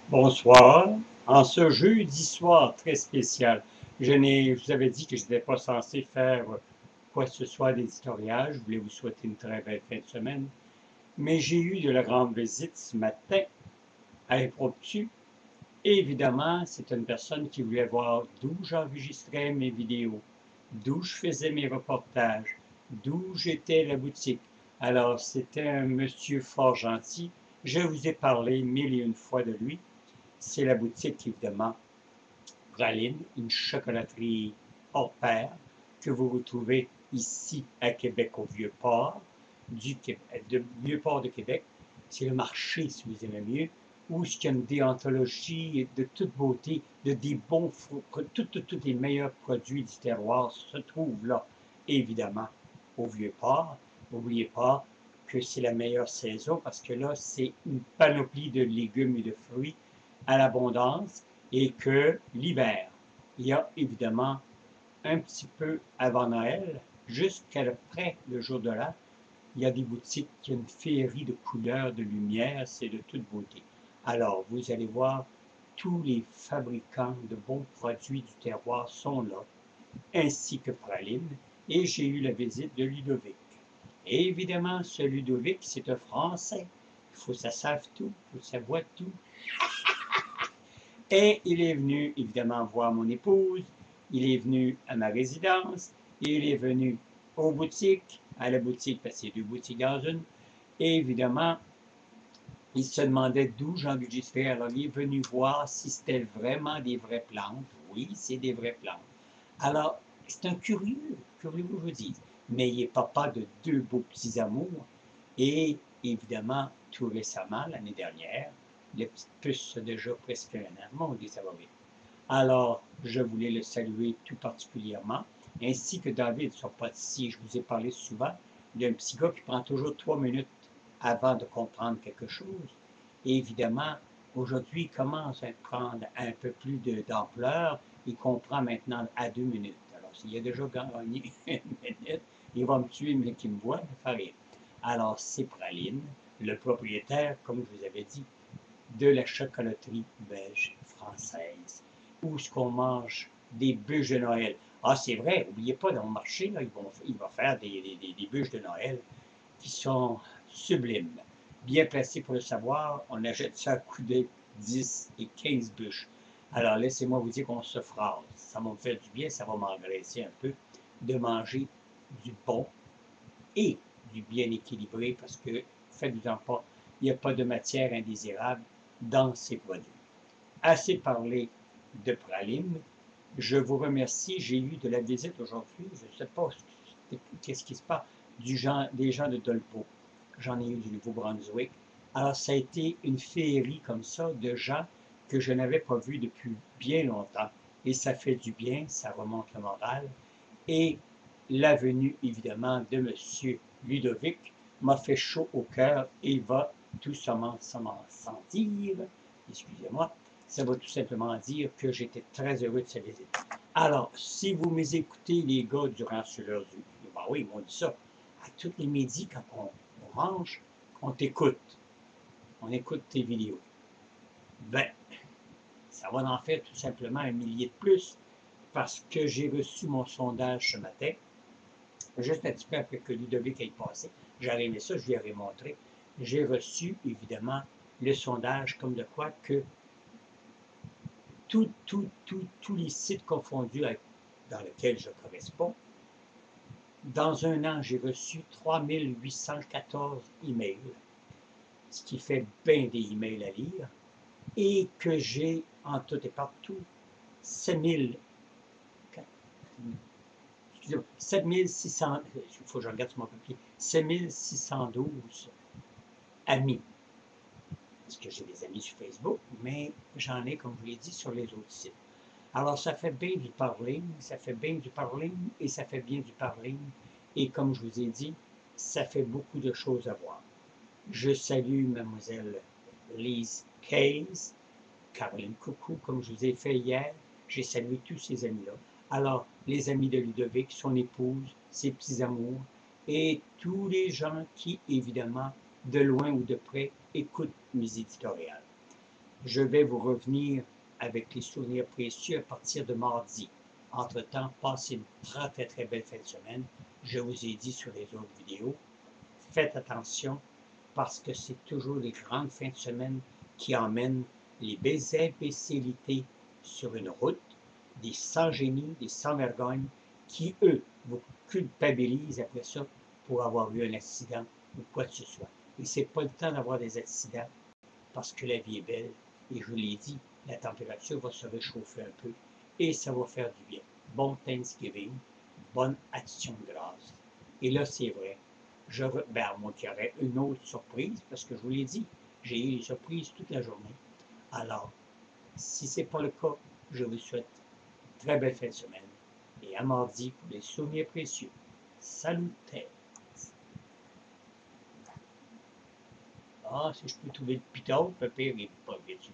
Bonsoir. En ce jeudi soir très spécial, je vous avais dit que je n'étais pas censé faire quoi que ce soit d'éditorial. Je voulais vous souhaiter une très belle fin de semaine. Mais j'ai eu de la grande visite ce matin à l'impromptu. Évidemment, c'est une personne qui voulait voir d'où j'enregistrais mes vidéos, d'où je faisais mes reportages, d'où j'étais à la boutique. Alors, c'était un monsieur fort gentil. Je vous ai parlé mille et une fois de lui. C'est la boutique, évidemment, Praline, une chocolaterie hors pair que vous retrouvez ici à Québec, au Vieux-Port, de Vieux-Port de Québec. C'est le marché, si vous aimez mieux, où il y a une déontologie de toute beauté, de des bons tous les meilleurs produits du terroir se trouvent là, évidemment, au Vieux-Port. N'oubliez pas que c'est la meilleure saison parce que là, c'est une panoplie de légumes et de fruits à l'abondance et que l'hiver, il y a évidemment un petit peu avant Noël, jusqu'après le jour de l'an, il y a des boutiques qui ont une féerie de couleurs, de lumière, c'est de toute beauté. Alors, vous allez voir, tous les fabricants de bons produits du terroir sont là, ainsi que Praline, et j'ai eu la visite de Ludovic. Et évidemment, ce Ludovic, c'est un Français. Il faut que ça sache tout, il faut que ça voit tout. Et il est venu évidemment voir mon épouse, il est venu à ma résidence, il est venu aux boutiques, à la boutique, parce qu'il y a deux boutiques dans une, et évidemment, il se demandait d'où j'enregistrais. Alors, il est venu voir si c'était vraiment des vraies plantes. Oui, c'est des vraies plantes. Alors, c'est un curieux, curieux que je vous dis. Mais il est papa de deux beaux petits amours. Et évidemment, tout récemment, l'année dernière, les petites puces ont déjà presque un an. Mon Dieu, ça va vite. Alors, je voulais le saluer tout particulièrement, ainsi que David, son pâtissier. Je vous ai parlé souvent. Il y a un petit gars qui prend toujours 3 minutes avant de comprendre quelque chose. Et évidemment, aujourd'hui, il commence à prendre un peu plus d'ampleur. Il comprend maintenant à 2 minutes. Alors, s'il a déjà gagné une minute, il va me tuer, mais qu'il me voit, me faire rire. Alors, c'est Praline, le propriétaire, comme je vous avais dit, de la chocolaterie belge française, où ce qu'on mange des bûches de Noël. Ah, c'est vrai, n'oubliez pas, dans le marché, là, il va faire des bûches de Noël qui sont sublimes. Bien placées pour le savoir, on achète ça à coup de 10 et 15 bûches. Alors, laissez-moi vous dire qu'on se phrase. Ça va me faire du bien, ça va m'engraisser un peu de manger du bon et du bien équilibré parce que, faites-vous-en pas, il n'y a pas de matière indésirable dans ces produits. Assez parlé de praline. Je vous remercie. J'ai eu de la visite aujourd'hui. Je ne sais pas qu'est-ce qui se passe des gens de Dolbeau. J'en ai eu du Nouveau-Brunswick. Alors, ça a été une féerie comme ça de gens que je n'avais pas vus depuis bien longtemps. Et ça fait du bien, ça remonte le moral. Et la venue, évidemment, de M. Ludovic m'a fait chaud au cœur et va tout simplement sentir, excusez-moi, ça va tout simplement dire que j'étais très heureux de sa visite. Alors, si vous m'écoutez, les gars, durant l'heure du... Ben oui, ils m'ont dit ça. À tous les midis, quand on mange, on t'écoute. On écoute tes vidéos. Ben, ça va en faire tout simplement un millier de plus parce que j'ai reçu mon sondage ce matin juste un petit peu après que Ludovic ait passé. J'aurais aimé ça, je lui aurais montré. J'ai reçu, évidemment, le sondage comme de quoi que tous les sites confondus dans lesquels je corresponds, dans un an, j'ai reçu 3814 emails, ce qui fait bien des emails à lire, et que j'ai en tout et partout 7000, 7600, il faut que je regarde sur mon papier, 7612 amis. Parce que j'ai des amis sur Facebook, mais j'en ai, comme je vous l'ai dit, sur les autres sites. Alors, ça fait bien du parling, ça fait bien du parling, et ça fait bien du parling. Et comme je vous ai dit, ça fait beaucoup de choses à voir. Je salue mademoiselle Lise Case, Caroline Coucou, comme je vous ai fait hier. J'ai salué tous ces amis-là. Alors, les amis de Ludovic, son épouse, ses petits amours, et tous les gens qui, évidemment, de loin ou de près, écoutent mes éditoriales. Je vais vous revenir avec les souvenirs précieux à partir de mardi. Entre-temps, passez une très belle fin de semaine. Je vous ai dit sur les autres vidéos, faites attention parce que c'est toujours les grandes fins de semaine qui emmènent les belles imbécilités sur une route, des sans-génies, des sans-vergognes, qui, eux, vous culpabilisent après ça pour avoir eu un accident ou quoi que ce soit. Et c'est pas le temps d'avoir des accidents parce que la vie est belle. Et je vous l'ai dit, la température va se réchauffer un peu et ça va faire du bien. Bon Thanksgiving, bonne action de grâce. Et là, c'est vrai, à moins qu'il y aurait une autre surprise, parce que je vous l'ai dit, j'ai eu des surprises toute la journée. Alors, si ce n'est pas le cas, je vous souhaite une très belle fin de semaine et à mardi pour les souvenirs précieux. Salut! Ah, si je peux trouver le piton, le pire, il n'est pas vite.